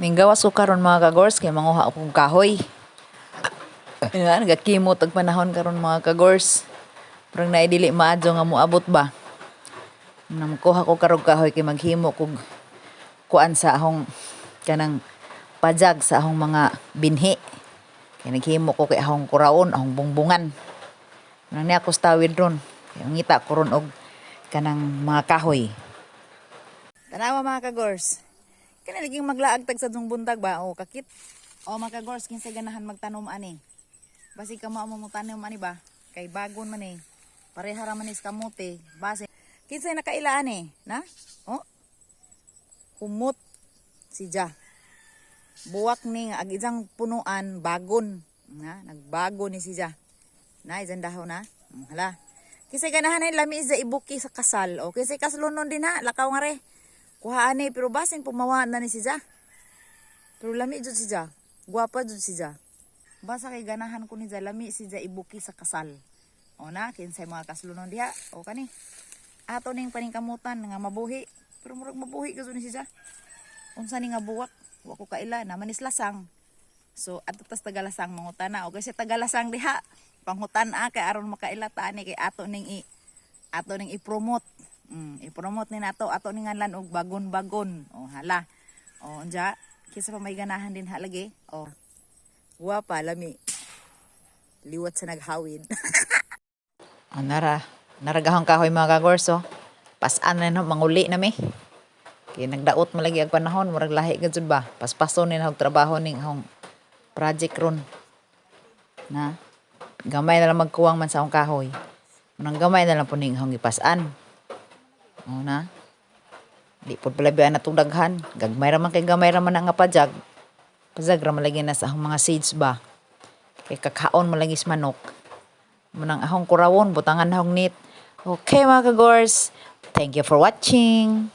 Minggawas ko karon mga kagors kay manguha akong kahoy. Nga nagakimot og panahon karon mga kagors. Parang naidili maadyo nga moabot ba. Namkuha ko karog kahoy kay maghimo kog kuan sa ahong kanang pajag sa ahong mga binhi. Kay naghimo ko kay ahong kuraon, ahong bungbungan. Nang niya ko stawid ron. Kay ngita ko ron og kanang mga kahoy. Tanawa mga kagors. Kaya naging maglaag tag sa dung buntag ba? O kakit. O mga kagors, kinsay ganahan magtanom ani. Basi ka mo tanom ani ba? Kay bagon man eh. Parehara man is kamote. Base. Kinsay nakailaan eh. Na? O? Humot. Si Ja. Buwak ni ag isang punuan bagon. Na? Nagbago ni si Ja. Na, isang dahon na. Hala. Kinsay ganahan ay lami sa ibuki sa kasal. O kinsay kaslunon din ha. Lakaw nga re. Kuhaan pero basin pumawa na ni si Ja. Pero lami jud si Ja. Guwapa jud si Ja. Basa kay ganahan ko ni Ja lami si Ja ibuki sa kasal. O na kinsay mga kaslunon diha. O kani. Ato ning paningkamutan nga mabuhi. Pero murag mabuhi gud ni si Ja. Unsa ni nga buwak? Wa ko kaila na manis lasang. So ato tas tagalasang mangutana o kasi tagalasang diha. Panghutan-a kay aron makaila ta ani kay ato ning i-promote. I-promote ni nato ato ni nganlan og bagon-bagon. O hala. O unja kinsa pa may ganahan din halagi. O guwapa lami. Liwat sa naghawid. Naragahang kahoy mga kagorso. Pas-an na no manguli na mi. Kay nagdaot malagi ang panahon murag lahi gud ba. Paspason ni og trabaho ning akong project ron. Na gamay na lang magkuwang man sa akong kahoy. Munang gamay na lang po ning akong ipas-an. O na. Di po palabihan na itong daghan. Gagmay raman kay gamay raman nga pajag. Pajag raman lagi na sa akong mga seeds ba. Kay kakaon mo lagi sa manok. Munang akong kurawon, butangan na akong nit. Okay mga kagors. Thank you for watching.